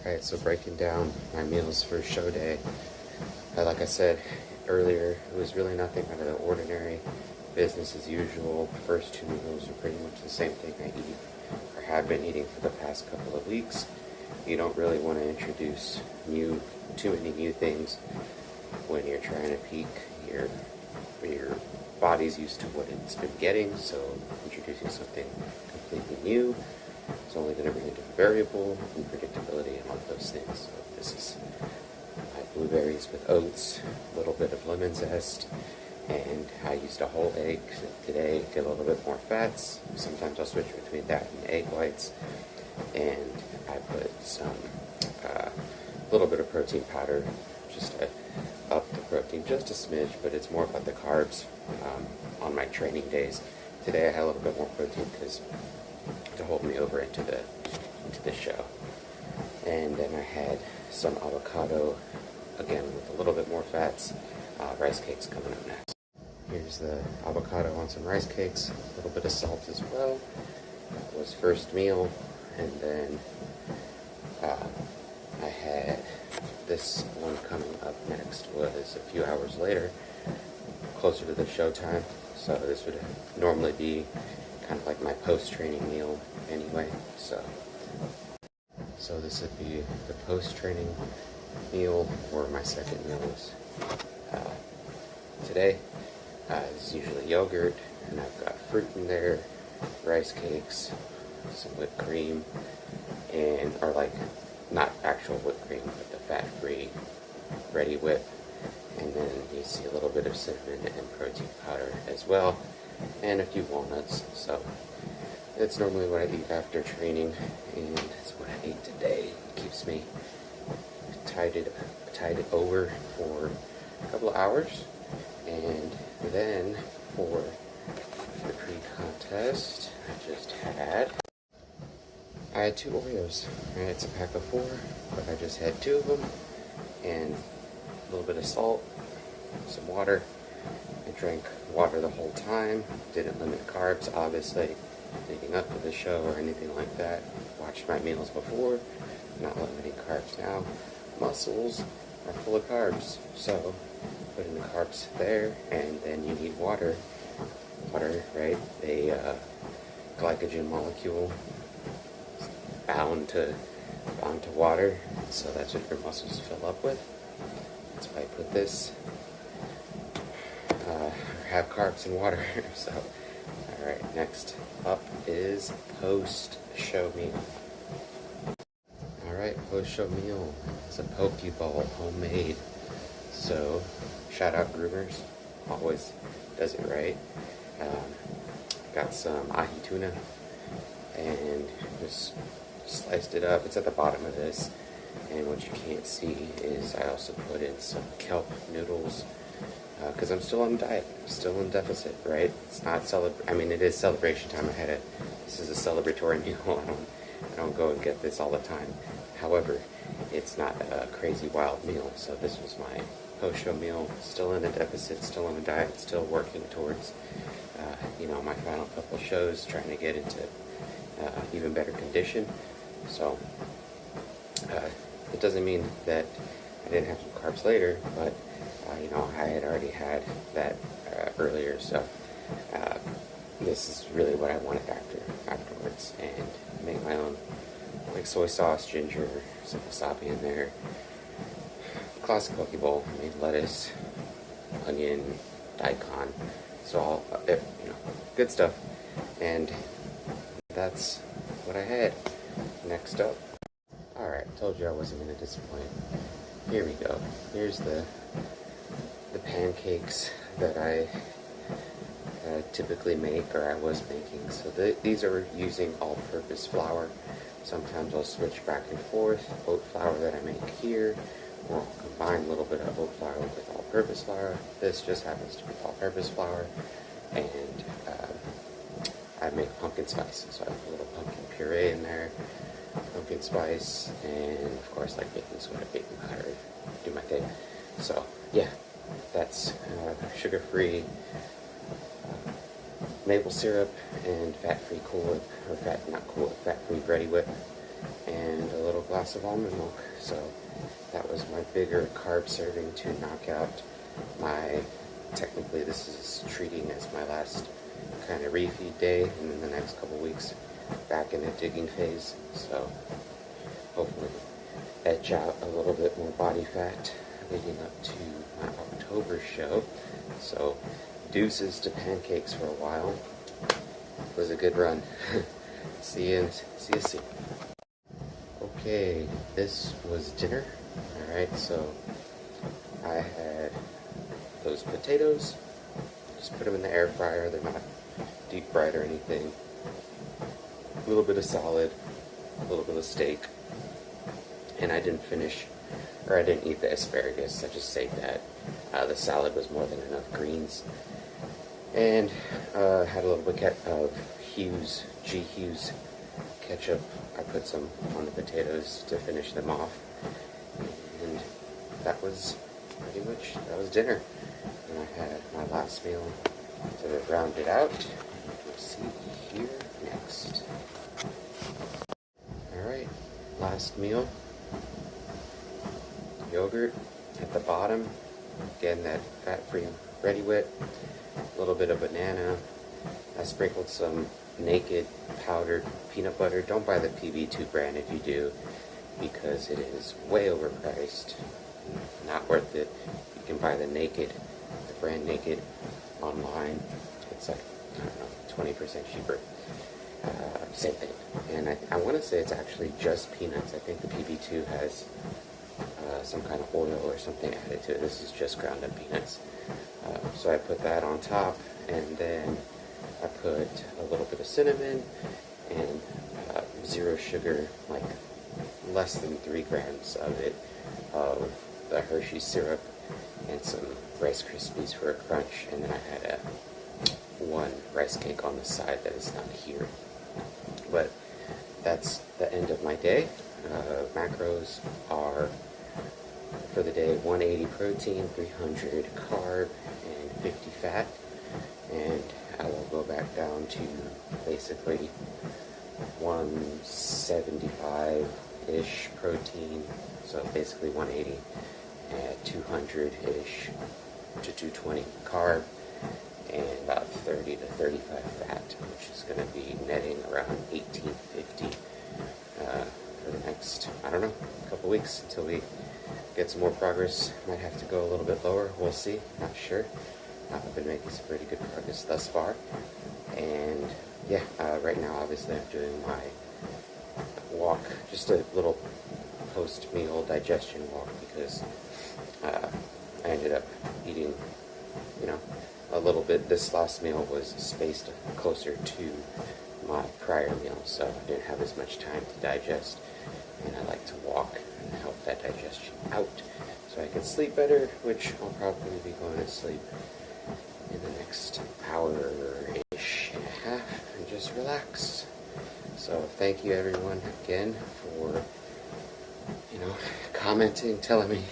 Alright, so breaking down my meals for show day. Like I said earlier, it was really nothing out of the ordinary. Business as usual. First two meals are pretty much the same thing I eat or have been eating for the past couple of weeks. You don't really want to introduce too many new things when you're trying to peak your body's used to what it's been getting, so introducing something completely new is only going to bring a different variable and predictability and all of those things. So this is my blueberries with oats, a little bit of lemon zest, and I used a whole egg today, get a little bit more fats. Sometimes I'll switch between that and egg whites, and I put some little bit of protein powder just to up the protein just a smidge, but it's more about the carbs on my training days. Today I had a little bit more protein because to hold me over into the show. And then I had some avocado, again with a little bit more fats. Rice cakes coming up next. Here's the avocado on some rice cakes, a little bit of salt as well. That was first meal, and then I had this one coming up next was a few hours later, closer to the show time. So this would normally be kind of like my post-training meal anyway. So this would be the post-training meal, or my second meal is today. It's usually yogurt, and I've got fruit in there, rice cakes, some whipped cream, or like not actual whipped cream, but the fat-free ready whip. And then you see a little bit of cinnamon and protein powder as well, and a few walnuts. So that's normally what I eat after training, and that's what I ate today. It keeps me tided over for a couple of hours. And then for the pre-contest, I had 2 Oreos. It's a pack of 4, but I just had 2 of them, and a little bit of salt, some water. I drank water the whole time, didn't limit carbs, obviously, leading up to the show or anything like that. Watched my meals before, not limiting carbs now. Muscles are full of carbs, so putting the carbs there, and then you need water. Water, right? A glycogen molecule bound to water, so that's what your muscles fill up with. That's why I put this. Have carbs and water. So, alright, next up is post-show meal. Alright, post-show meal. It's a poke bowl, homemade. So, shout out Groomers. Always does it right. Got some ahi tuna and just sliced it up. It's at the bottom of this. And what you can't see is I also put in some kelp noodles, because I'm still on diet, still in deficit, right? It's not it is celebration time. This is a celebratory meal. I don't go and get this all the time. However, it's not a crazy wild meal, so this was my post-show meal. Still in a deficit, still on a diet, still working towards, my final couple shows, trying to get into even better condition. So, it doesn't mean that I didn't have some carbs later, but I had already had that earlier, so this is really what I wanted afterwards, and make my own, like soy sauce, ginger, some wasabi in there. Classic poke bowl. I made lettuce, onion, daikon, so all good stuff, and that's what I had. Next up. Alright, told you I wasn't going to disappoint. Here we go. Here's the pancakes that I typically make, or I was making. So these are using all-purpose flour. Sometimes I'll switch back and forth. Oat flour that I make here, or I'll combine a little bit of oat flour with all-purpose flour. This just happens to be all-purpose flour. And I make pumpkin spice, so I put a little pumpkin puree in there, pumpkin spice, and of course like baking soda, baking powder, do my thing. So yeah, that's sugar-free maple syrup and fat-free Cool Whip, or fat-free Ready Whip, and a little glass of almond milk. So that was my bigger carb serving to knock out my, technically this is treating as my last kind of refeed day, and then the next couple weeks back in a digging phase. So hopefully edge out a little bit more body fat leading up to my October show. So deuces to pancakes for a while. It was a good run. See you soon. Okay, this was dinner. Alright, so I had those potatoes. Just put them in the air fryer. They're not deep fried or anything. A little bit of salad, a little bit of steak. And I didn't eat the asparagus. I just saved that. The salad was more than enough greens. And had a little bit of G. Hughes ketchup. I put some on the potatoes to finish them off. And that was dinner. And I had my last meal to round it out. You'll see here next. Alright, last meal. Yogurt at the bottom. Again, that fat-free Reddi-wit. A little bit of banana. I sprinkled some Naked powdered peanut butter. Don't buy the PB2 brand if you do, because it is way overpriced. Not worth it. You can buy the brand Naked online. It's like, I don't know, 20% cheaper. Same thing. And I want to say it's actually just peanuts. I think the PB2 has some kind of oil or something added to it. This is just ground up peanuts. So I put that on top, and then I put a little bit of cinnamon and zero sugar, like less than 3 grams of it, of the Hershey syrup, and some Rice Krispies for a crunch. And then I had one rice cake on the side that is not here. But that's the end of my day. Macros are for the day 180 protein, 300 carb, and 50 fat. And I will go back down to basically 175-ish protein, so basically 180, and 200-ish to 220 carb, and about 30 to 35 fat, which is going to be netting around 1850 for the next, I don't know, couple weeks until we get some more progress. Might have to go a little bit lower, we'll see, not sure. I've been making some pretty good progress thus far. And yeah, right now obviously I'm doing my walk, just a little post-meal digestion walk, because I ended up eating, a little bit. This last meal was spaced closer to my prior meal, so I didn't have as much time to digest, and I like to walk and help that digestion out so I can sleep better, which I'll probably be going to sleep in the next hour-ish and a half and just relax. So thank you everyone again for commenting, telling me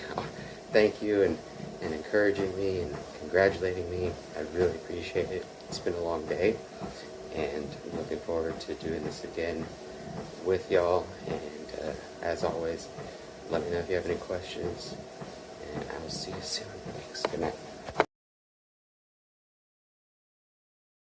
thank you, and encouraging me and congratulating me. I really appreciate it. It's been a long day, and I'm looking forward to doing this again with y'all. And as always, let me know if you have any questions, and I will see you soon. Thanks. Good night.